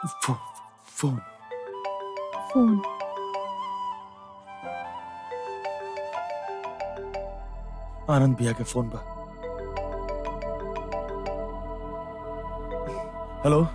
Phone phone phone. आनंद भैया के phone पर। हेलो।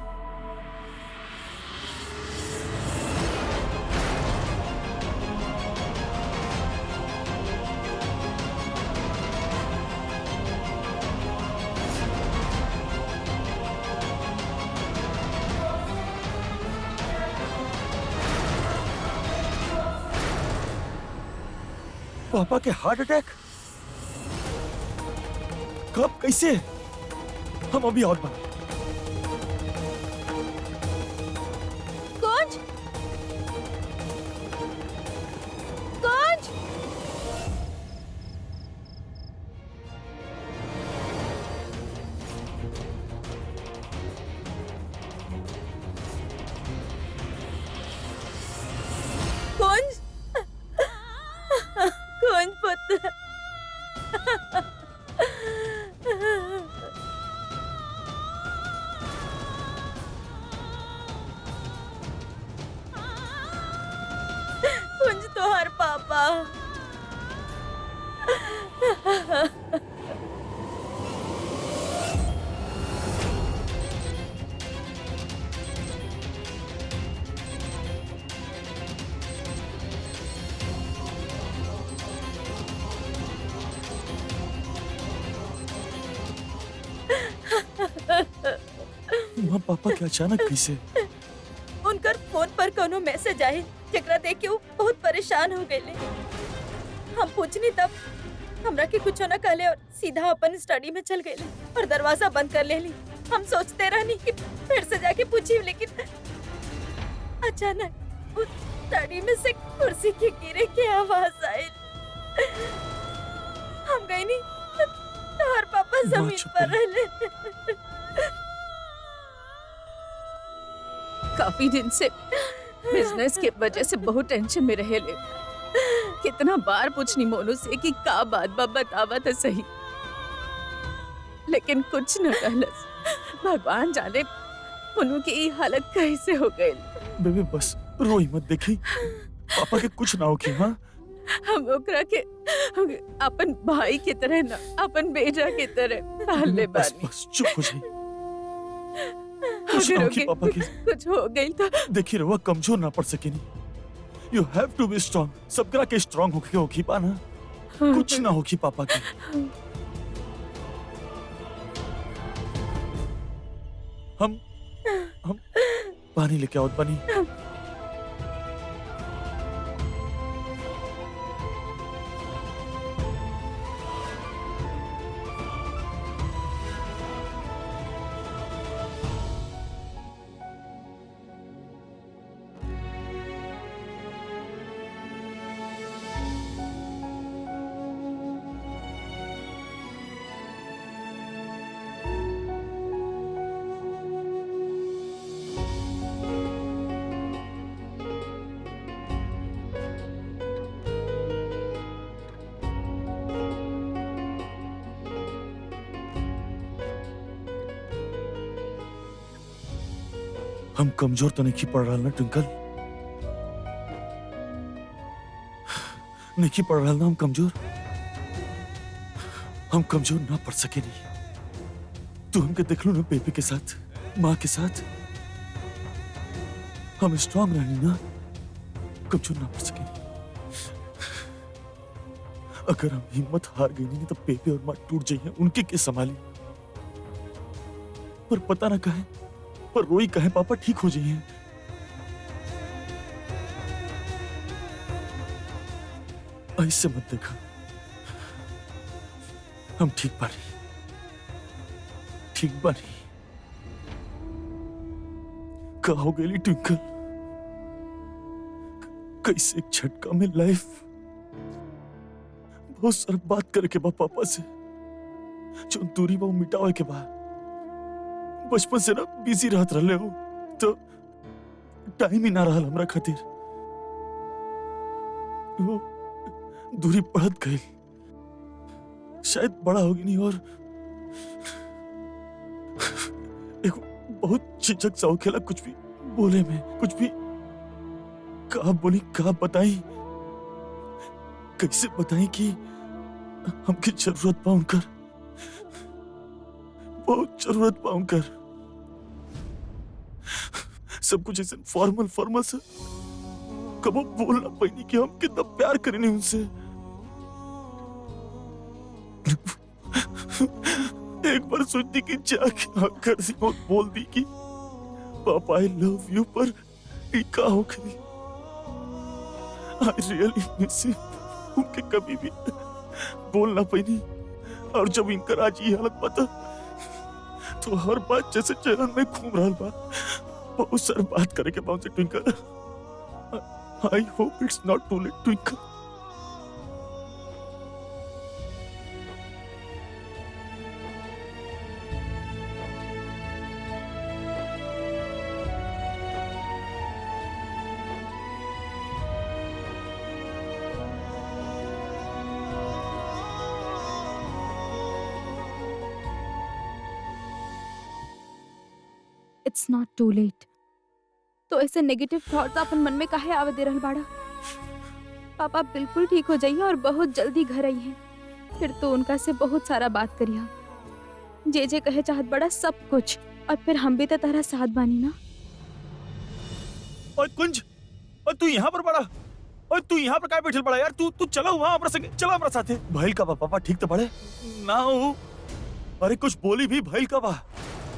पापा के हार्ट अटैक? कब, कैसे? हम अभी और बने। कुंज, कुंज, कुंज, कुंज पुत्र। कुंज तोहर पापा। माँ पापा के अचानक कैसे? उनकर फोन पर कोनो मैसेज आए जेकरा देख के वो बहुत परेशान हो गए। हम पूछनी तब हमरा के कुछ न कहले और सीधा अपन स्टडी में चल गए और दरवाजा बंद कर लेली। हम सोचते रहनी कि फिर से जाके पूछी, लेकिन अचानक उस स्टडी में से कुर्सी के गिरे की आवाज आई। हम गई नहीं तो हर पापा जमीन चुप पर रही। रहले। काफी दिन से बिजनेस के वजह से बहुत टेंशन में रहे ले। कितना बार पूछनी मोनू से कि का बात बा, बतावा तो सही, लेकिन कुछ न कहलस। भगवान जाने मोनू की ये हालत कैसे हो गई। बेबी बस रोई मत, देखी पापा के कुछ ना हो की। हाँ हम ओकरा के अपन भाई की तरह ना अपन बेटा की तरह पाले बस बानी। बस चुप हो जाइए। कुछ ना अगर हो की ओके पापा के। कुछ हो गई तो देखिए रवा कमजोर ना पड़ सके नहीं। You have to be strong. सबकरा के स्ट्रांग होके पाना। कुछ ना होगी पापा के। हम पानी लेके आओ, पानी। हम कमजोर तो नहीं पड़ रहा ना ट्विंकल? नहीं पड़ रहा ना हम कमजोर? हम कमजोर ना पड़ सके नहीं। तू हमके देख लो ना, बेबी के साथ, माँ के साथ। हम स्ट्रांग रहनी ना, कमजोर ना पड़ सके नहीं। अगर हम हिम्मत हार गई नहीं तो बेबी और माँ टूट जाइए। उनके के संभाली। पर पता ना कहे, पर रोई कहे पापा ठीक हो जाइए। ऐसे मत देखा, हम ठीक बानी, ठीक बानी। का हो गई ट्विंकल? कैसे एक झटका में लाइफ। बहुत सारा बात करे के बा पापा से, जो दूरी बा मिटावे के बा। बचपन से ना बिजी रहत रहे हो तो टाइम ही ना रहा हमरा खातिर। वो दूरी बढ़त गई, शायद बड़ा होगी नहीं। और एक बहुत झिझक सा होखेला कुछ भी बोले में कुछ भी कहा बोली कहा बताई कैसे बताई कि हमकी जरूरत पा उनकर बहुत जरूरत पा उनकर सब कुछ ऐसे फॉर्मल फॉर्मल से कबो बोलना पाई कि हम कितना प्यार करें उनसे एक बार सोचती कि जाके आकर सी और बोल दी कि पापा आई लव यू पर इका हो गई आई रियली मिस यू उनके कभी भी बोलना पाई और जब इनकर आज ये हालत पता तो हर बात जैसे चैनल में घूम रहा बा बहुत सारी बात करे के बाउंस Twinkle I hope it's not too late Twinkle it's not too late. तो ऐसे नेगेटिव थॉट्स अपन मन में काहे आवे दे रहल बाड़ा? पापा बिल्कुल ठीक हो जाइए और बहुत जल्दी घर आई है। फिर तो उनका से बहुत सारा बात करिया, जे कहे चाहत बड़ा सब कुछ, और फिर हम भी तो तारा साथ बानी ना। ओए कुंज, ओए तू यहाँ पर बड़ा, ओए तू यहाँ पर काय बैठल बड़ा यार? तू चला वहाँ हमरा संगे, चला हमरा साथे। भइल का बा पापा ठीक तो बड़े ना हो? अरे कुछ बोली भी भइल का बा?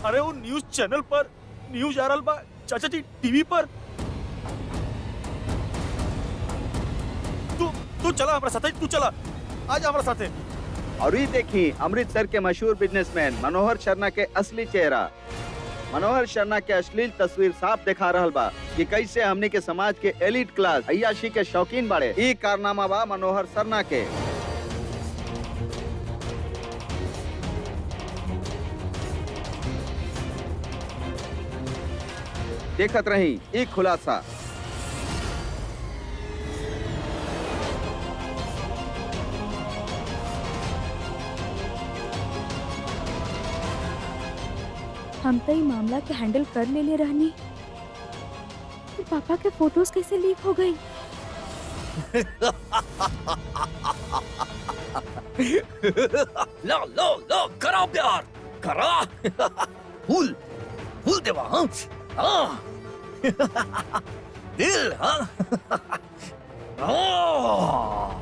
अरे वो न्यूज़ चैनल पर न्यूज़ आ रहल बा, चाचा जी टीवी पर। तू चला हमरा साथे, तू चला, आजा हमरा साथे। और ये देखिए अमृतसर के मशहूर बिजनेसमैन मनोहर शर्मा के असली चेहरा। मनोहर शर्मा के अश्लील तस्वीर साफ दिखा रहल बा कि कैसे हमने के समाज के एलिट क्लास अय्याशी के शौकीन बाड़े। ई कारनामा बा मनोहर शर्मा के। देखत रही एक खुलासा। हम तो ये मामला के हैंडल कर ले रहनी, तो पापा के फोटोज कैसे लीक हो गई? लो लो लो करा प्यार करा। फूल फूल देवा हाँ हाँ। दिल हाँ हाँ।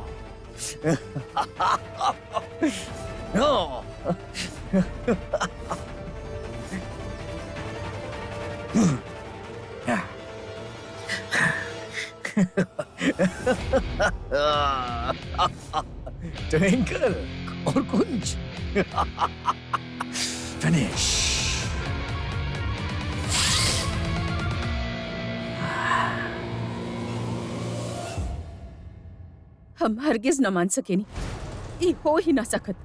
ट्विंकल और कुंज फिनिश। हम हरगिज न मान सकेनी, ई हो ही ना सकत।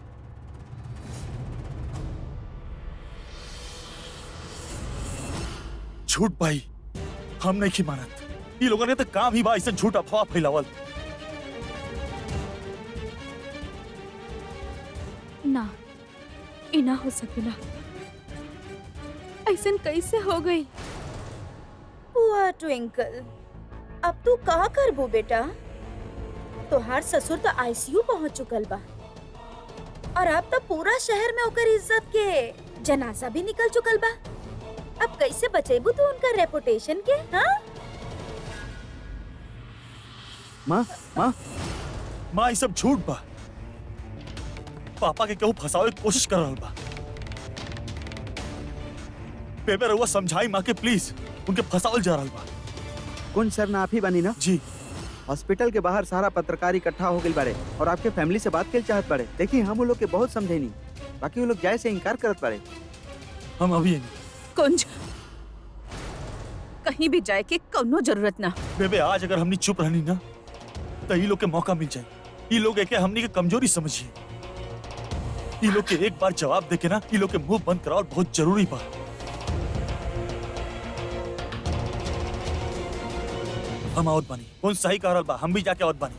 झूठ भाई हम नहीं मानत। ये लोगों ने तो काम ही बा ऐसे झूठ अफवाह फैलावल। ना, ई ना हो सकेला। ऐसन कैसे हो गई? हुआ ट्विंकल, अब तू कहाँ करबो बेटा? तोहार ससुर तो आईसीयू पहुंच चुकल बा और अब तो पूरा शहर में ओकर इज्जत के जनाजा भी निकल चुकल बा। अब कैसे बचेबू तू उनका रेपुटेशन के? हाँ माँ माँ माँ ये सब झूठ बा। पापा के केहू फंसावे की कोशिश कर रहल बा। बेबे रहुआ समझाई माँ के प्लीज, उनके फंसावल जा रहल बा। कौन सर ना आप ही बनी ना? जी हॉस्पिटल के बाहर सारा पत्रकार इकट्ठा हो गए बाड़े और आपके फैमिली से बात के चाहत बाड़े। देखिए हम वो लोग के बहुत समझेनी, बाकी वो लोग जाए से इनकार करत बाड़े। हम अभी कुंज, कहीं भी जाए के कोनो जरूरत ना। बेबे आज अगर हमनी चुप रहनी ना तो ये लोग के मौका मिल जाए। ये लोग एक हमनी के कमजोरी समझिए। ये लोग के एक बार जवाब देके ना ये लोग के मुंह बंद कराओ बहुत जरूरी बा। हम आवत बानी, कौन सही कह रहल बा, हम भी जाके आवत बानी।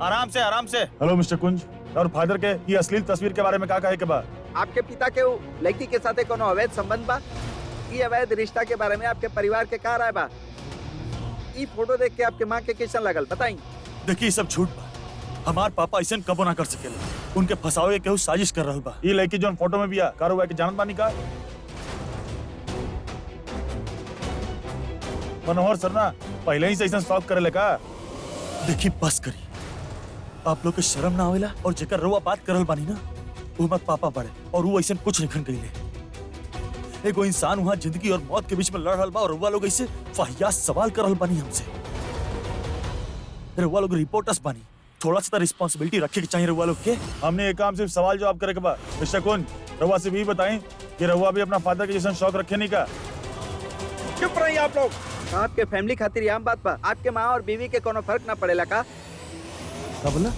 आराम से आराम से। हेलो मिस्टर कुंज, और फादर के ये असली तस्वीर के बारे में का कहे के बा? आपके पिता के वो लड़की के साथ कोनो अवैध संबंध बा? ये अवैध रिश्ता के बारे में आपके परिवार के का राय बा? ये फोटो देख के आपके माँ के कैसन लगल बताई? देखिए ये सब झूठ बा। हमार पापा ऐसा कबो ना कर सकेला। उनके फसावे के केहू साजिश कर रहल बा। ये लड़की जोन फोटो में बिया कारोबार के जानत बानी का? मनोहर सर ना पहले ही से ऐसा शौक करे का। देखिए बस करी, आप लोग के शर्म ना आवेला और जेकर रउआ बात करल बानी ना वो मत पापा पड़े और वो ऐसा कुछ निखन कइले। एगो इंसान वहाँ जिंदगी और मौत के बीच में लड़ रहल बा और रउआ लोग ऐसे वाहियात सवाल कर रहल बानी हमसे। रउआ लोग रिपोर्टर्स बानी, थोड़ा सा रिस्पांसिबिलिटी रखे के चाहिए रउआ लोग के। हमने एक काम सिर्फ सवाल जवाब करे के बा। मिस्टर कौन रउआ से भी बताएं कि रउआ भी अपना फादर के जैसा शौक रखे नहीं का? चुप रहिए आप लोग। आपके फैमिली खातिर आम बात बा। आपके माँ और बीवी के कोनो फर्क ना पड़ेला का? क्या बोला?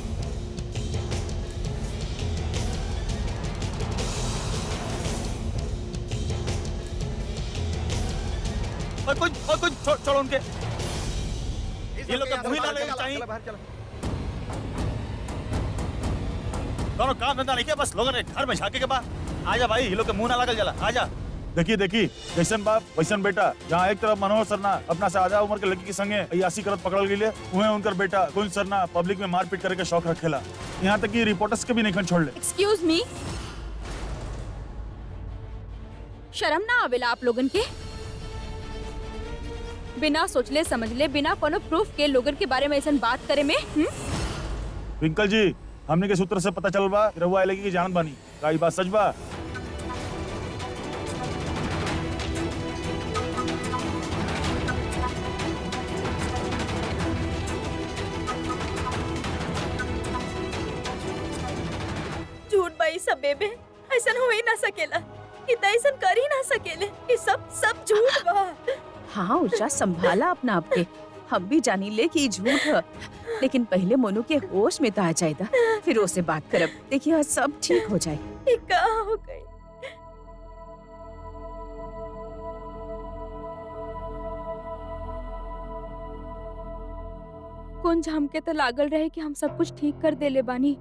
और कुछ छोड़ उनके। ये लोग का मुंह ना लेना चाहिए। दोनों काम धंधा नहीं किया, बस लोगों ने घर में झाके के बाद आजा भाई, ये लोग के मुंह ना लगल जला। आजा। देखिए जैसन बाप वैसन बेटा। जहाँ एक तरफ मनोहर सरना अपना से आधा उम्र के लड़की के संगे अयासी करत पकड़ल गई, उन्हें उनकर बेटा कुंज सरना पब्लिक में मारपीट करे के शौक रखेला। यहाँ तक कि रिपोर्टर्स के भी नहीं छोड़ ले। एक्सक्यूज मी, शर्म ना आवेला आप लोगन के? बिना सोचले समझले, बिना कोनो प्रूफ के लोगन के बारे में ऐसा बात करे में? विंकल जी, हमने के सूत्र से पता चल बा रउआ लड़की की जानत बानी का ई बात सच बा? झूठ भाई सब बेबे, ऐसा हो ही ना सकेला। इतना ऐसा कर ही ना सकेले। ये सब झूठ बा। हाँ उषा, संभाला अपना आपके। हम भी जानी ले कि झूठ है, लेकिन पहले मोनू के होश में तो आ जाएगा, फिर उससे बात करब। देखिए सब ठीक हो जाए। ये कहाँ हो गई? कुंज, हमके तो लागल रहे कि हम सब कुछ ठीक कर देले बानी,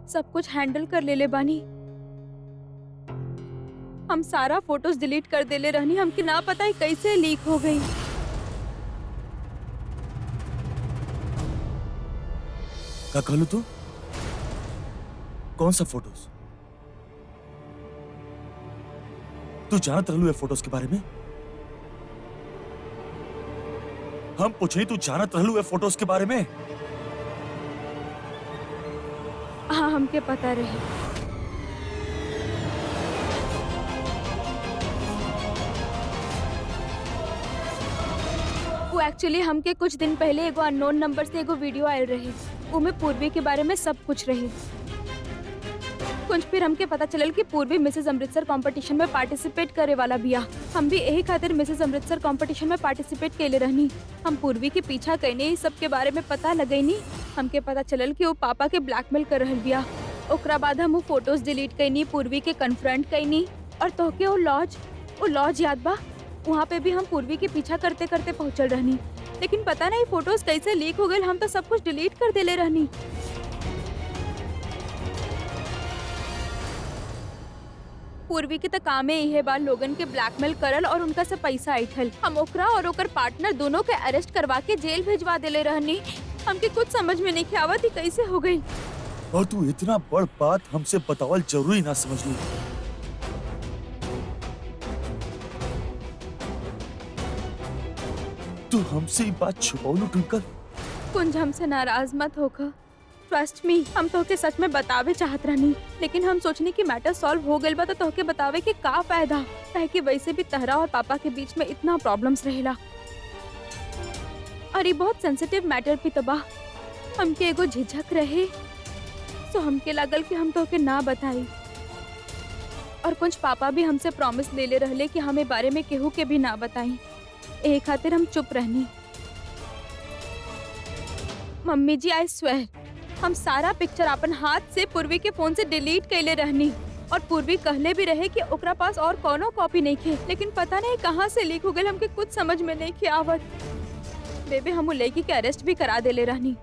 सब कुछ हैंडल कर लेले बानी। हम सारा फोटोज डिलीट कर देले रहनी, हमके ना पता है कैसे लीक हो गई। क्या कहलू तू? कौन सा फोटोज? तू जानत रहलू है फोटोज के बारे में? हम पूछनी तू जानत रहलू है फोटोज के बारे में? हाँ हमके पता रहे। वो एक्चुअली हमके कुछ दिन पहले एगो अननोन नंबर से एगो वीडियो आयल रहे, उमे पूर्वी के बारे में सब कुछ रहे। कुछ फिर हमके पता चलल कि पूर्वी मिसेस अमृतसर कंपटीशन में पार्टिसिपेट करे वाला बिया। हम भी यही खातिर मिसेस अमृतसर कंपटीशन में पार्टिसिपेट केले रहनी। हम पूर्वी के पीछा कईनी, इस सब के बारे में पता लगैनी। हमके पता चलल कि वो पापा के ब्लैकमेल कर रहल बिया। ओकरा बाद हम वो फोटोज डिलीट कईनी, पूर्वी के कन्फ्रंट कईनी। और तोहके वो लॉज याद बा? वहाँ पे भी हम पूर्वी के पीछा करते करते पहुँचल रहनी, लेकिन पता नहीं फोटोज कैसे लीक हो गए। हम तो सब कुछ डिलीट कर देले रहनी। पूर्वी के तो कामे यही बा लोगन के ब्लैकमेल करल और उनका से पैसा ऐठल। हम ओकरा और ओकर पार्टनर दोनों के अरेस्ट करवा के जेल भेजवा देले रहनी। हमके कुछ समझ में नहीं आवत ही कैसे हो गई। और तू इतना बड़ बात हमसे बतावल जरूरी ना समझ लू। तू हमसे ये बात छुपावलू ट्विंकल? कुंज, हमसे नाराज मत होकर। ट्रस्ट मी, हम तोहके सच में बतावे चाहत रहनी, लेकिन हम सोचनी कि मैटर सॉल्व हो गइल बा तो तोहके बतावे के का फायदा, काहे कि वैसे भी तहरा और पापा के बीच में इतना प्रॉब्लम्स रहेला। और ये बहुत सेंसिटिव मैटर भी तबा। हमके एगो झिझक रहे, तो हमके लागल कि हम तोहके ना बताई। और कुछ पापा भी हमसे प्रॉमिस ले ले रहले कि हमें बारे में केहू के भी ना बताई। ए खातिर हम चुप रहनी। मम्मी जी, आई स्वेयर, हम सारा पिक्चर अपन हाथ से पूर्वी के फोन से डिलीट कैले रहनी। और पूर्वी कहले भी रहे कि ओकरा पास और कोनो कॉपी नहीं थे, लेकिन पता नहीं कहाँ से लीक हो गए। हमके कुछ समझ में नहीं के आवत। बेबे, हम लड़की के अरेस्ट भी करा देले रहनी।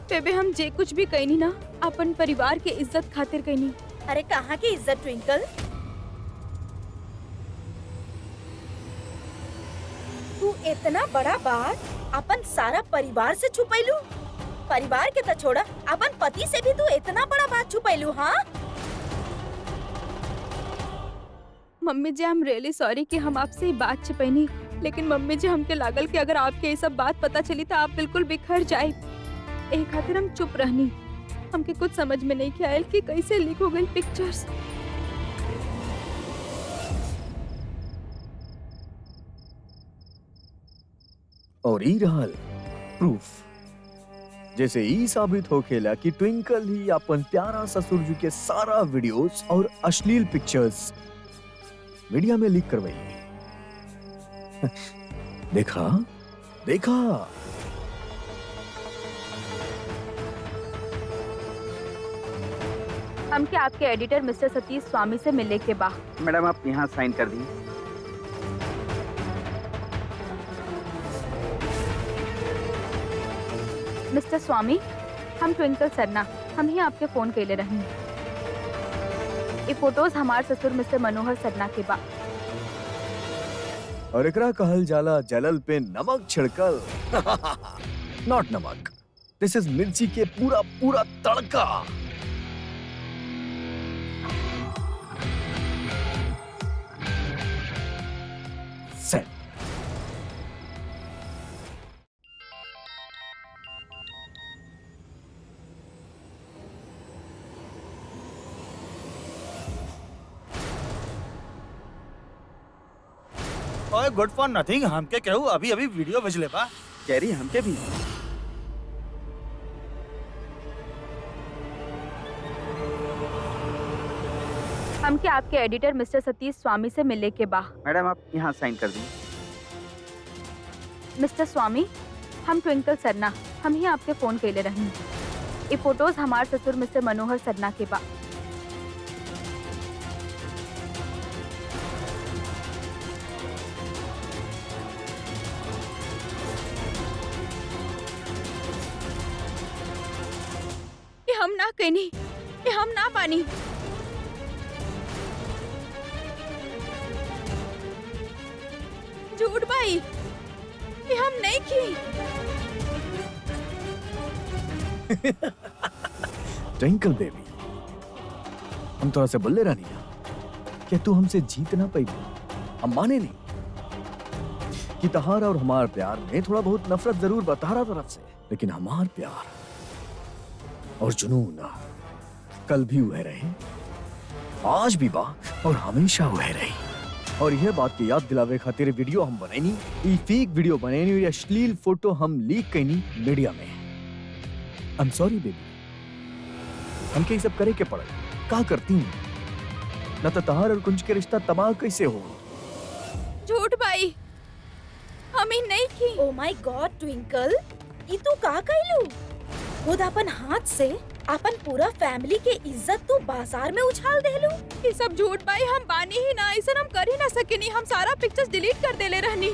बेबे, हम जे कुछ भी कहनी ना, अपन परिवार के इज्जत खातिर कहनी। अरे कहाँ की इज्जत ट्विंकल? तू इतना बड़ा बात अपन सारा परिवार से छुपैलू। परिवार के तो छोड़ा, अपन पति से भी तू इतना बड़ा बात छुपैलू। हाँ मम्मी जी, आई एम रियली सॉरी कि हम आपसे ये बात छिपैनी, लेकिन मम्मी जी हमके लागल कि अगर आपके ये सब बात पता चली तो आप बिल्कुल बिखर जाए। एक खातिर हम चुप रहनी। हमके कुछ समझ में नहीं आयल कि कैसे लीक हो गई पिक्चर्स। और ई रहल प्रूफ, जैसे ई साबित होखेला कि ट्विंकल ही अपन प्यारा ससुर जी के सारा वीडियोस और अश्लील पिक्चर्स मीडिया में लीक करवाई। देखा देखा। हमके आपके एडिटर मिस्टर सतीश स्वामी से मिलने के बाद। मैडम आप यहाँ साइन कर दी। मिस्टर स्वामी, हम ट्विंकल सरना, हम ही आपके फोन कैले रही। ये फोटोज हमार ससुर मिस्टर मनोहर सरना के बा। और एकरा कहल जाला जलल पे नमक छिड़कल। नॉट नमक, दिस इज मिर्ची के पूरा पूरा तड़का। सेट। ओए गुड फॉर नथिंग, हमके कहू अभी अभी वीडियो भेजले बा। कैरी हमके भी। हमके आपके एडिटर मिस्टर सतीश स्वामी से मिलने के बाद। मैडम आप यहाँ साइन कर दी। मिस्टर स्वामी, हम ट्विंकल सरना, हम ही आपके फोन कैले रही। ये फोटोज हमार ससुर मिस्टर मनोहर सरना के बा। ये हम ना कहनी, ये हम ना पानी। झूठ भाई, ये हम नहीं की। ट्विंकल बेबी, हम थोड़ा से बोले रानी क्या तू हमसे जीत ना पाई? हम माने नहीं कि तहारा और हमार प्यार में थोड़ा बहुत नफरत जरूर बता तरफ से, लेकिन हमार प्यार और जुनून कल भी हुए रहे, आज भी बा और हमेशा हुए रही। और यह बात की याद दिलावे खातिर वीडियो हम बनाईनी, ये फेक वीडियो बनाईनी और ये अश्लील फोटो हम लीक कईनी मीडिया में। आई एम सॉरी बेबी, हमके ये सब करे के पड़े। का करती न तो तहार और कुंज के रिश्ता तबाह कैसे हो? झूठ भाई, हम ही नहीं की। ओ माय गॉड ट्विंकल, ये तू का कहलू? खुद अपन हाथ से अपन पूरा फैमिली के इज्जत तू बाजार में उछाल देलू। ये सब झूठ भाई, हम बानी ही ना, ऐसा हम कर ही ना सकेनी। हम सारा पिक्चर्स डिलीट कर देले रहनी।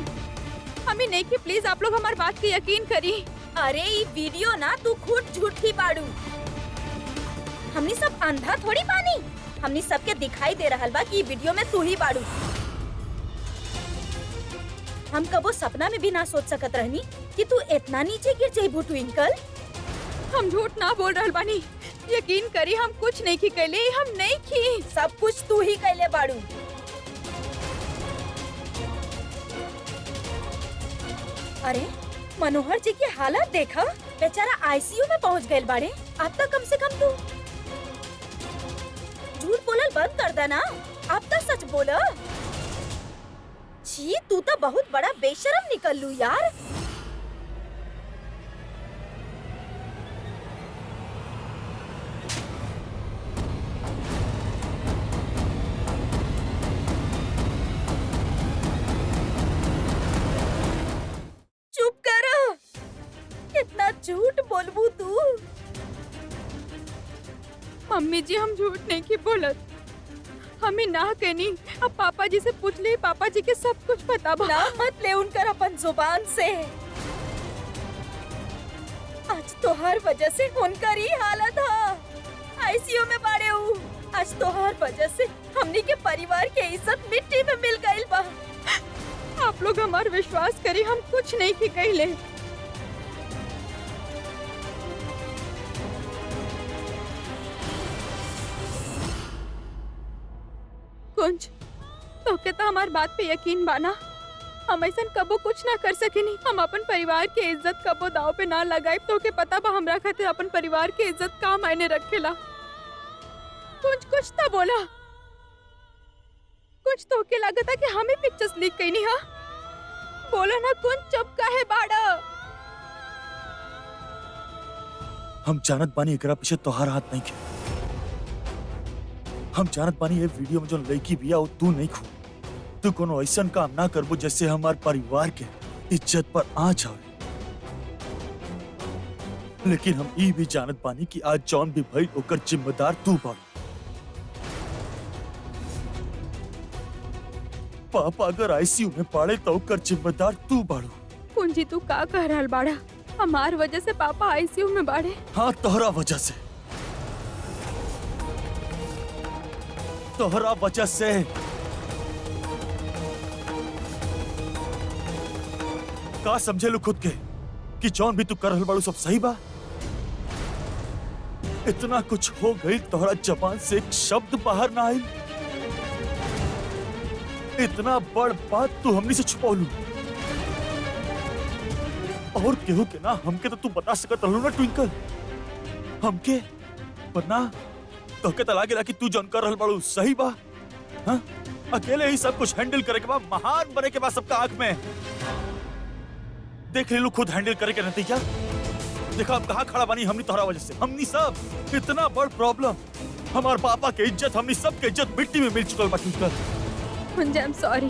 हम ही नहीं की, प्लीज आप लोग हमारी बात की यकीन करी। अरे ये वीडियो ना तू खुद झूठी बाड़ू। हमनी सब अंधा थोड़ी बानी, हमनी सबके दिखाई दे रहल बा कि ये वीडियो में तू ही बाड़ू। हम कबो सपना में भी ना सोच सकत रहनी कि तू इतना नीचे गिर जाइबू ट्विंकल। हम झूठ ना बोल रहल बानी, यकीन करी हम कुछ नहीं की कैले, हम नहीं की। सब कुछ तू ही कैले बाड़ू। अरे मनोहर जी की हालत देखा, बेचारा आईसीयू में पहुंच गए बाड़े। अब तक कम से कम तू झूठ बोलल बंद कर देना, अब तक सच बोला। छी, तू तो बहुत बड़ा बेशरम निकल लू यार। चुप कर, कितना झूठ बोलबू तू। मम्मी जी, हम झूठ नहीं की बोलत, हमें ना कहनी। अब पापा जी से पूछ ले, पापा जी के सब कुछ पता बा। ना मत ले उनकर अपन जुबान से। आज तो हर वजह से उनकर ही हालत है। आईसीयू में बाड़े हूँ। आज तोहार वजह से हमनी के परिवार के इज्जत मिट्टी में मिल गइल बा। आप लोग हमार विश्वास करी, हम कुछ नहीं की कहले। कुंज, तोके तो हमार बात पे यकीन बाना। हम ऐसा कबो कुछ ना कर सकेनी। हम अपन परिवार के इज्जत कबो दाव पे ना लगाए। तोके पता बा हमरा खातिर अपन परिवार के इज्जत का मायने रखेला। कुछ तो बोला। कुछ तो के लगता कि हमें पिक्चर्स लीक कईनी। हा बोला ना कुछ, चुप काहे बाड़ा। हम जानत बानी एकरा पीछे तोहार हाथ नहीं के। हम जानत बानी ये वीडियो में जो लड़की बिया वो तू नहीं खू। तू कोनो ऐसा काम ना करबो जैसे हमार परिवार के इज्जत पर आँच आवे। लेकिन हम ई भी जानत बानी कि आज जॉन भी भइल ओकर जिम्मेदार तू बाड़। पापा अगर आईसीयू में पड़े तो ओकर जिम्मेदार तू बाड़ू। कुंजी, तू का कह रहल बाड़ा? हमार वजह से पापा आईसीयू में बाड़े? हाँ, तोहरा वजह से। तोहरा वजह से। का समझे लो खुद के कि जॉन भी तू कर रहल बाड़ू सब सही बा? इतना कुछ हो गई, तोहरा जबान से एक शब्द बाहर ना आई। इतना बड़ बात तू हमनी से छुपौलू। और केहू के ना हमके तो तू बता सकत रहलू ना ट्विंकल। हमके वरना तोहके तो लागेला कि तू जौन कर रहल बाड़ू सही बा। हाँ? अकेले ही सब कुछ हैंडल करे के बाद, महान बने के बाद सबका आंख में देख ले लो खुद हैंडल करे के नतीजा। देखा अब कहाँ खड़ा बानी हमनी तोहरा वजह से। हमनी सब इतना बड़ प्रॉब्लम, हमार पापा के इज्जत, हमनी सब के इज्जत मिट्टी में मिल चुकल बा ट्विंकल। कुंज, I am sorry,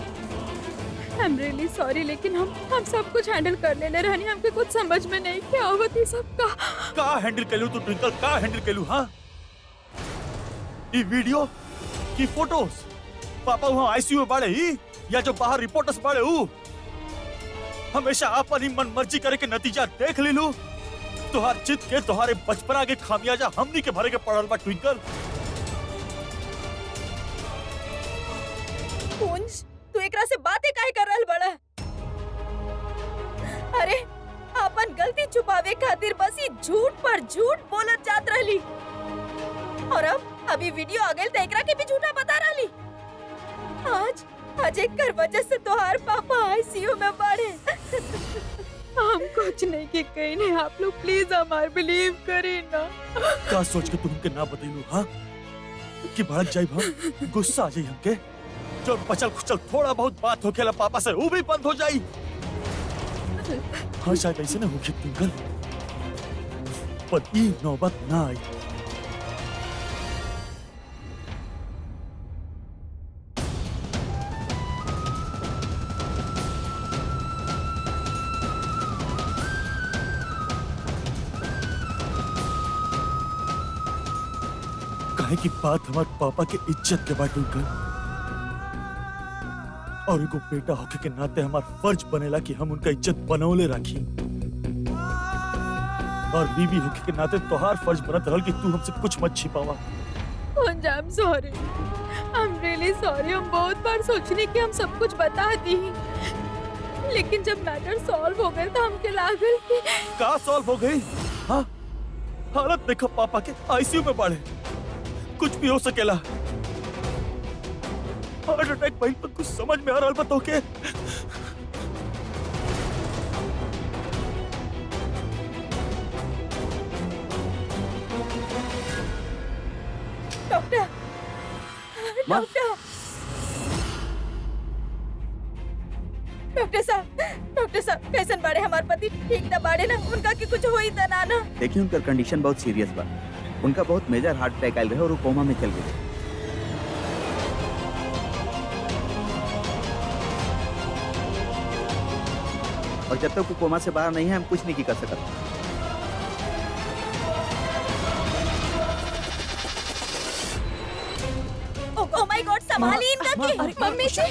I am really sorry. लेकिन हम सब कुछ हैंडल कर लेले रहनी। हमके कुछ समझ में नहीं क्या आवत ई सब का हैंडल कर लू तू ट्विंकल? का हैंडल कर लू? हाँ, ये वीडियो की फोटोज पापा वहाँ आईसीयू में बाड़े ही या जो बाहर रिपोर्टर्स बाड़े हूँ, हमेशा अपन ही मन मर्जी करे के नतीजा देख ले लू। तुहार जिद के, तुहारे बचपना के खामियाजा हमनी के भरे के पड़ल बा ट्विंकल। कुंज, तू एकरा से बातें काहे कर रहल बड़ा? अरे अपन गलती छुपावे खातिर बस ही झूठ पर झूठ बोलत जात रहली। और अब अभी वीडियो आ गइल त एकरा के भी झूठा बता रहली। आज एकर वजह से तोहार पापा आईसीयू में बाड़े। हम कुछ नहीं के कहने। आप लोग प्लीज हमार बिलीव करें ना। का सोच के तुमके ना बतैलू? हाँ, कि भड़क जाई हम, गुस्सा आ जाई हमके। जो बचल खुचल थोड़ा बहुत बात होखेला पापा से वो भी बंद हो जाई। हाँ, शायद ऐसे ना होगी ट्विंकल, पर ई नौबत ना आई। काहे की बात हमारे पापा के इज्जत के बाद ट्विंकल, और एगो बेटा होके के नाते हमार फर्ज बनेला कि हम उनका इज्जत बनौले राखी। और बीवी होके के नाते तोहार फर्ज बनत रहल कि तू हमसे कुछ मत छिपावा। कुंज, I am sorry, I am really sorry. हम बहुत बार सोचने कि हम सब कुछ बता दी, लेकिन जब मैटर सॉल्व हो गए तो हमके लागल कि का सॉल्व हो गई। हाँ, हालत देखो पापा के आईसीयू में पड़े, कुछ भी हो सकेला। हार्ट अटैक भाई पर कुछ समझ में आ रहा बताओ के। डॉक्टर, डॉक्टर साहब कैसन बाड़े हमार पति? ठीक ना बाड़े ना? उनका की कुछ होई त ना? देखिए उनका कंडीशन बहुत सीरियस बा। उनका बहुत मेजर हार्ट अटैक आयल रहे और वो कोमा में चल गए। और जब तक वो कोमा से बाहर नहीं है हम कुछ नहीं कर सकते। ओह माय गॉड, संभाली इनका की। मम्मी जी,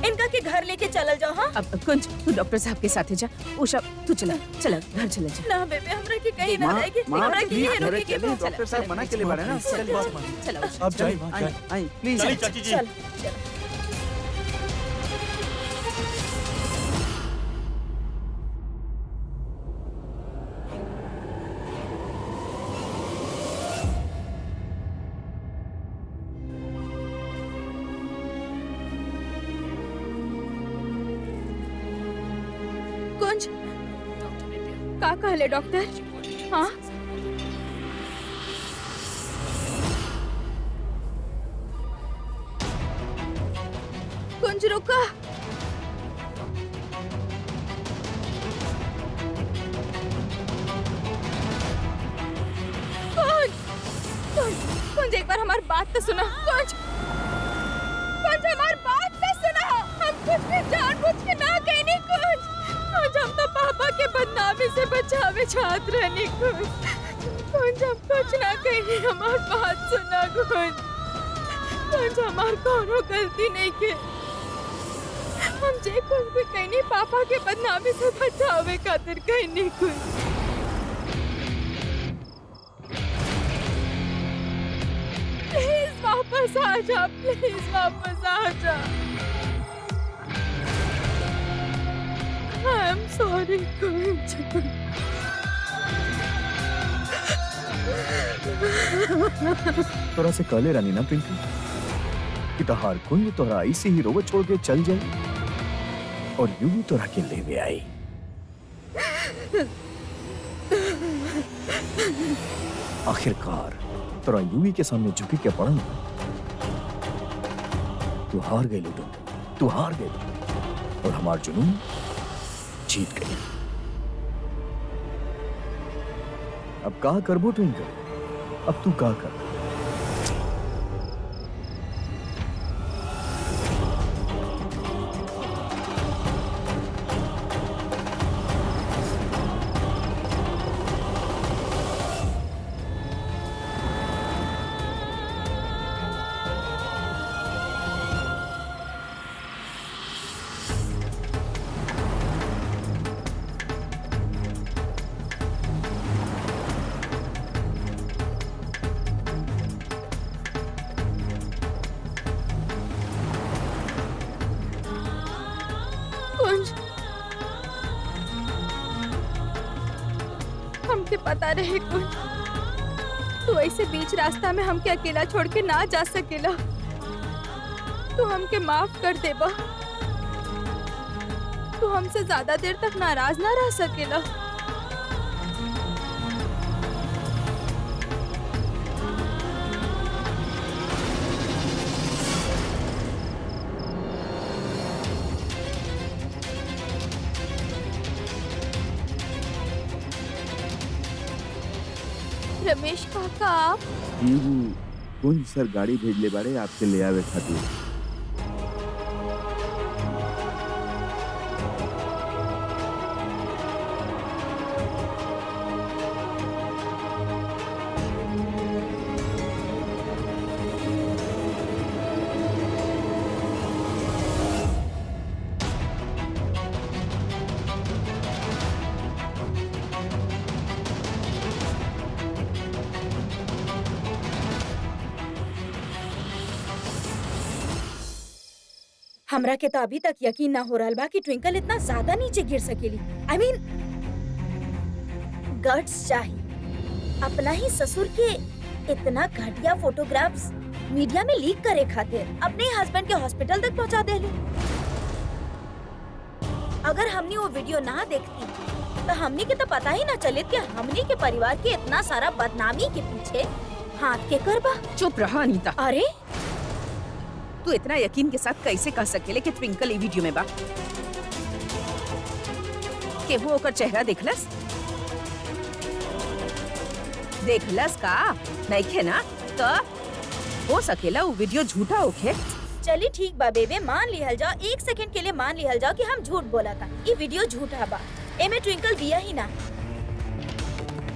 इनका के घर लेके चलल जाओ। हाँ अब कुंज तू डॉक्टर साहब के साथ जा। उषा तू चला चला घर चला जा। ना बेबे, हमरा के कहीं ना माँ जाएगी, माँ हमरा के प्लीज यहीं घरे रुके के चले, बा। डॉक्टर साहब मना के लिए बाड़े ना। चला उषा। आप जाइए आई आई प्लीज चलिए चाची जी। चल चल। कुंज का कहले डॉक्टर? हाँ कुंज रुका। कुंज कुंज कुंज एक बार हमारी बात तो सुनो। कुंज कुंज हमारी बात तो सुनो। हम कुछ भी जानबूझ के ना कहनी। कुंज कुंज हम तो पापा के बदनामी से बचावे छात्र रहनी। कुंज हम कुछ ना कहनी, हमारी बात सुना। कुंज हमार कोनो गलती नहीं के। हम जे कुछ भी कहनी पापा के बदनामी से बचावे खातिर कहनी। कुंज प्लीज वापस आ जा, प्लीज वापस आ जा। आई एम सॉरी कुंज। तोरा से कहले रानी ना ट्विंकल कि तहार कुंज तोरा ऐसे ही रोवत छोड़ के चल जाए और यूं ही तोरा के लेवे आई। आखिरकार तोरा यूं के सामने झुकी के पड़न। तू हार गई ट्विंकल, तू हार गई और हमार जुनून जीत गई। अब का करबो ट्विंकल? अब तू का कर? कुंज हमके पता रहे कुंज, तू ऐसे बीच रास्ता में हमके अकेला छोड़ के ना जा सकेला। तू हमके माफ कर देबा। तू हमसे ज्यादा देर तक नाराज ना रह सकेला। रमेश काका आप? कुंज सर गाड़ी भेजले बाड़े आपके ले आवे खातिर। हमरा के तो अभी तक यकीन ना हो रहा बा कि ट्विंकल इतना ज्यादा नीचे गिर सकेली। आई मीन गट्स चाहिए अपना ही ससुर के इतना घटिया फोटोग्राफ्स मीडिया में लीक करे खातिर अपने हस्बैंड के हॉस्पिटल तक पहुंचा देली। अगर हमने वो वीडियो ना देखती तो हमने के तो पता ही ना चले कि हमने के परिवार के इतना सारा बदनामी के पीछे हाथ के करबा। चुप रहा अनीता। अरे तू इतना यकीन के साथ कैसे कह सकेले कि ट्विंकल ई वीडियो में बा? के वो ओकर चेहरा देखलस? देखलस का नइखे ना? तो हो सकेला वो वीडियो झूठा होखे। चली ठीक बा बेबे, मान लिहल जाओ, एक सेकंड के लिए मान लिहल जाओ कि हम झूठ बोला था। ये वीडियो झूठा बा, एमे ट्विंकल बिया ही ना।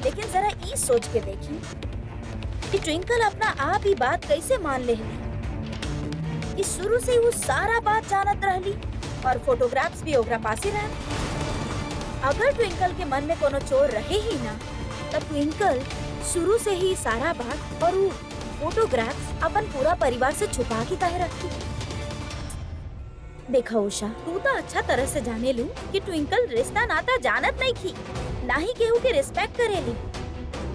लेकिन जरा ई सोच के देखी कि ट्विंकल अपना आप ही बात कैसे मान ले। कि शुरू से वो सारा बात जानत रहली और फोटोग्राफ्स भी ओकरा पास ही रहा। अगर ट्विंकल के मन में कोनो चोर रहे ही ना, तब ट्विंकल शुरू से ही सारा बात और वो फोटोग्राफ्स अपन पूरा परिवार से छुपा के काहे रखती। देखा उषा, तू तो अच्छा तरह से जाने लू कि ट्विंकल रिश्ता नाता जानत नहीं थी, ना ही केहू के रिस्पेक्ट करेली।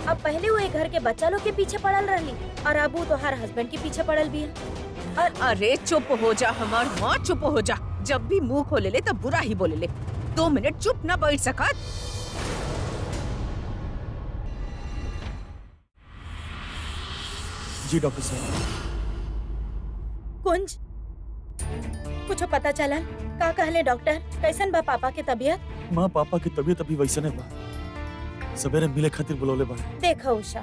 अब पहले वो एक घर के बच्चा लोग के पीछे पड़ल रहली और अब वो तो हर हस्बैंड के पीछे पड़ल भी है। अरे चुप हो जा हमार माँ, चुप हो जा। जब भी मुंह खोले ले तब बुरा ही बोले ले। 2 मिनट चुप ना बैठ सकत। जी डॉक्टर साहब। कुंज, कुछ पता चला? का कहले डॉक्टर? कैसन बा पापा के तबीयत? माँ पापा की तबीयत अभी वैसे नहीं बा, सवेरे मिले खातिर बुलौले बा। देखो उषा,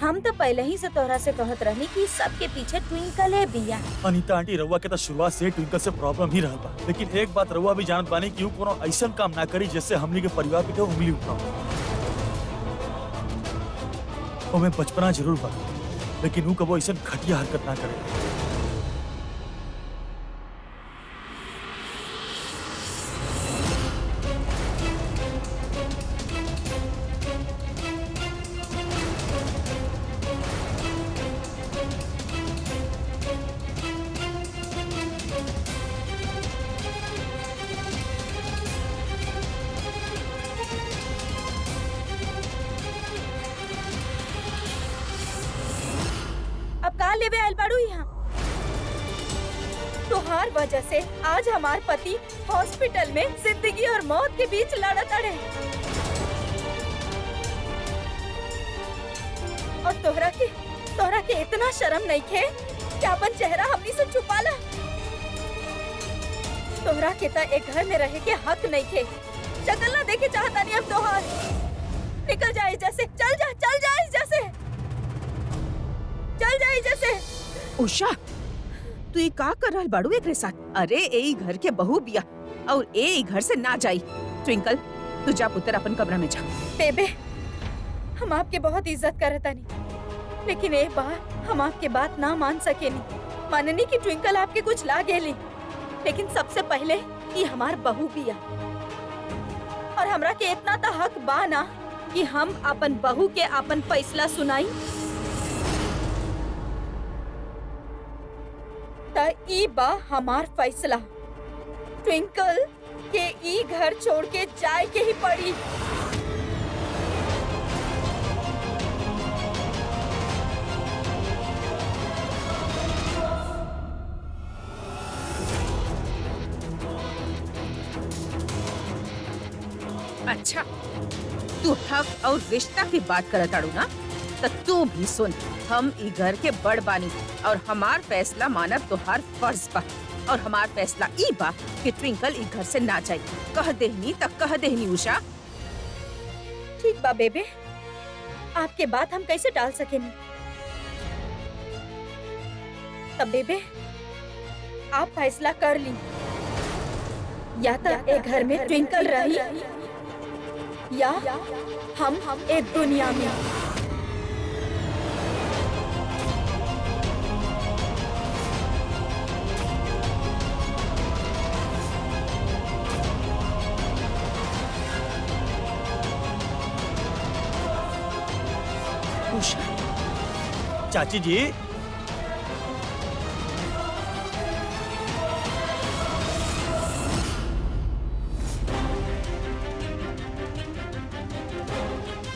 हम तो पहले ही से तोहरा से कहत रहनी कि सबके पीछे ट्विंकल है बिया। अनीता आंटी रउआ के तो शुरुआत से ट्विंकल से प्रॉब्लम ही रहल बा, लेकिन एक बात रउआ भी जानत बानी कि ऊ कोनो ऐसा काम ना करी जिससे हमनी के परिवार पे के उंगली उठाओ। ओमे बचपना जरूर बा, लेकिन ऊ कबो ऐसा घटिया हरकत ना करे। अब कहाँ लेवे आयल बाड़ू यहाँ? तुहार वजह से आज हमार पति हॉस्पिटल में जिंदगी और मौत के बीच लड़त अड़े, और तोहरा के इतना शर्म नहीं खे कि अपन चेहरा हमनी से छुपाला। तोहरा के ता एक घर में रहे के हक नहीं खे। शक्ल ना देखे चाहता नहीं अब तोहार। निकल जाए जैसे, चल जाए जैसे, चल जाए जैसे। उषा, तू ये का कर रहल बाड़ू एकरे साथ? अरे यही घर के बहू बिया और यही घर से ना जाई। ट्विंकल, तू जा पुत्र अपन कमरा में जा। बेबे, हम आपके बहुत इज्जत करता नहीं, लेकिन एक बार हम आपके बात ना मान सके नहीं। माननी की ट्विंकल आपके कुछ ला गेली, लेकिन सबसे पहले ये हमार बहू बिया, और हमरा के इतना तो हक बा ना कि हम अपन बहू के अपन फैसला सुनाई। त ई बा हमार फैसला, ट्विंकल के ई घर छोड़ के जाए के ही पड़ी। अच्छा, तू हक और रिश्ता की बात करत आड़ू ना, तो तू भी सुन। हम ई घर के बड़ बानी और हमार फैसला मानब तोहार फर्ज बा, और हमार फैसला ई बा कि ट्विंकल ई घर से ना जाए। कह देहनी तक कह देहनी उषा। ठीक बा बेबे, आपके बात हम कैसे टाल सकेंगे? तब बेबे, आप फैसला कर ली, या तो एक घर में ट्विंकल रही, या हम एक दुनिया में। चाची जी,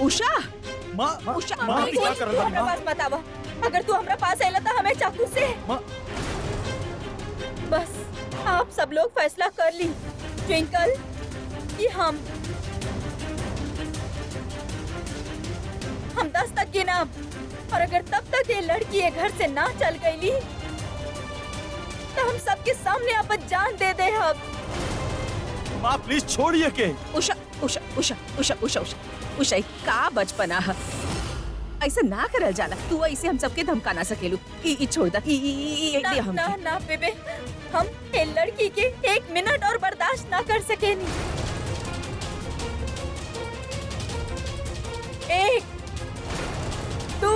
उषा, माँ उषा, माँ अरे, क्या कर रहा हमरा पास मत आवा। अगर तू हमरा पास आइला तो हमें चाकू से। माँ बस आप सब लोग फैसला कर ली, ट्विंकल कि हम 10 तक गिनब, और अगर तब तक ये लड़की ये घर से ना चल गईली तो हम सबके सामने अपन जान दे दे। हम माँ प्लीज छोड़िए के। उषा, उषा, उषा, उषा, उषा, उषा, उषा, ई का बचपना है। ऐसे ना करल जाला। तू ऐसे हम सबके धमका ना सकेलू। ई छोड़ दा। ई ना, हम ना ना बेबे, हम ये लड़की के 1 मिनट और बर्दाश्त ना कर सकेनी। 1, 2,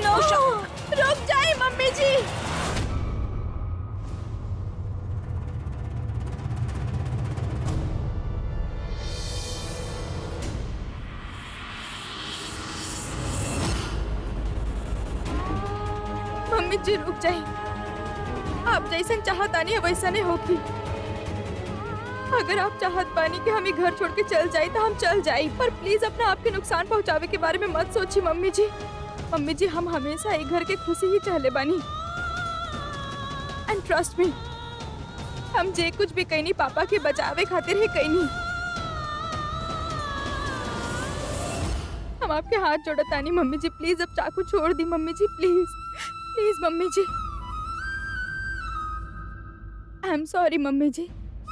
रुक जाए मम्मी जी। मम्मी जी रुक जाए, आप जैसन चाहत आनी है वैसा नहीं होगी। अगर आप चाहत बानी कि हम ये घर छोड़ के चल जाए तो हम चल जाए, पर प्लीज अपना आपके नुकसान पहुंचावे के बारे में मत सोचिए मम्मी जी। मम्मी जी हम हमेशा ये घर के खुशी ही चाहले बानी, एंड ट्रस्ट मी, हम जे कुछ भी कहनी पापा के बचावे खातिर ही कहनी। हम आपके हाथ जोड़तानी मम्मी जी, प्लीज अब चाकू छोड़ दी मम्मी जी, प्लीज प्लीज मम्मी जी। आई एम सॉरी मम्मी जी,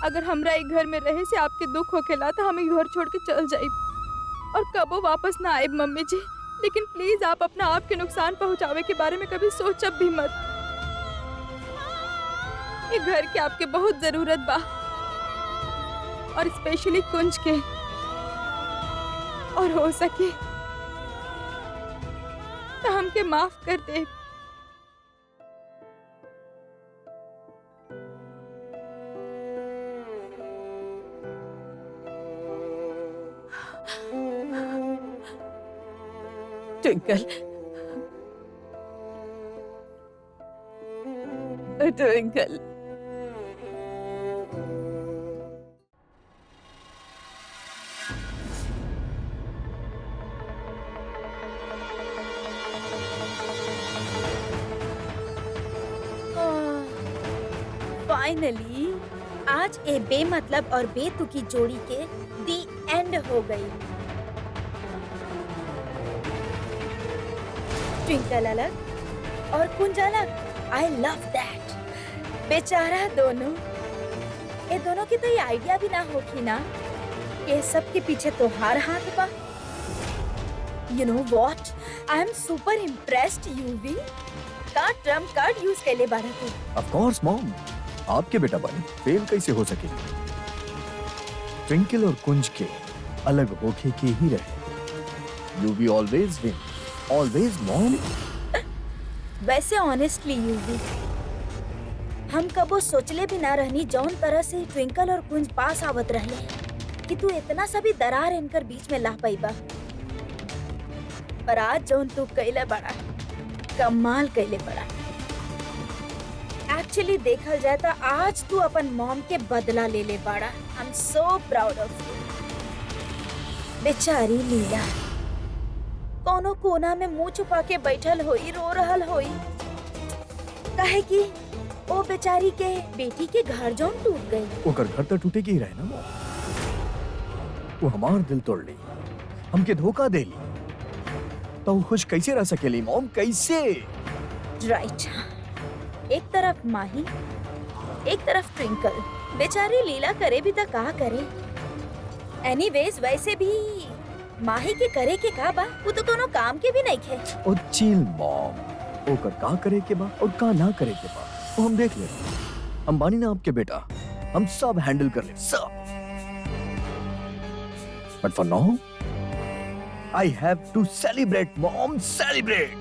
अगर हमरा एक घर में रहे से आपके दुख होखेला तो हम घर छोड़ के चल जाए और कबो वापस ना आए मम्मी जी। लेकिन प्लीज आप अपना आप के नुकसान पहुंचावे के बारे में कभी सोचब भी मत। ये घर के आपके बहुत जरूरत बा, और स्पेशली कुंज के, और हो सके तो हमके माफ कर दे। ट्विंकल, ट्विंकल, फाइनली आज ए बेमतलब और बेतुकी जोड़ी के दी एंड हो गई। ट्विंकल अलग और कुंज अलग। I love that. बेचारा दोनों, ये दोनों की तो ये आइडिया भी ना होगी ना ये सब के पीछे तो हार हाथ बा। You know what, I am super impressed. UV का ट्रम्प कार्ड यूज कैले बारे तू। ऑफ कोर्स मॉम, आपके बेटा बने फेल कैसे हो सके। ट्विंकल और कुंज के अलग होके के ही रहे। You we always win, always mom. वैसे ऑनेस्टली यूवी, हम कबो सोचले भी ना रहनी जौन तरह से ट्विंकल और कुंज पास आवत रहले कि तू इतना सा भी दरार इनकर बीच में ला पाईबा। पर आज जौन तू कैले बड़ा, कमाल कैले बड़ा। एक्चुअली देखल जाए तो आज तू अपन मॉम के बदला ले ले बाड़ा। I am so proud of you. बेचारी लीला कोनो कोना में मुंह छुपा के बैठल होई, रो रहल होई, काहे कि ओ बेचारी के बेटी के घर जौन टूट गई। ओकर घर तो टूटे के ही रहे ना मॉम। वो हमार दिल तोड़ ली, हमके धोखा दे ली, तो वो खुश कैसे रह सकेली मॉम, कैसे? राइट। एक तरफ माही, एक तरफ ट्विंकल। बेचारी लीला करे भी तो का करे। एनीवेज वैसे भी माही के करे के का बा, वो तो कोनो काम के भी नहीं खे। ओ चिल मॉम, ओकर का करे के बा और का ना करे के बा वो हम देख ले। हम बानी ना आपके बेटा, हम सब हैंडल कर ले सब। But for now I have to celebrate mom, celebrate.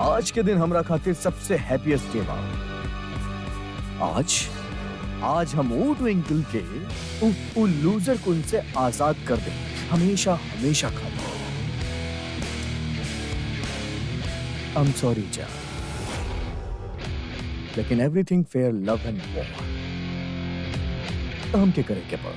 आज के दिन हमरा खातिर सबसे हैप्पीएस्ट डे बा। आज हम वो ट्विंकल के उ लूजर कुंज से आजाद कर दे, हमेशा हमेशा खातिर। I'm sorry जा, लेकिन everything fair love and war. हम क्या करें क्या पर?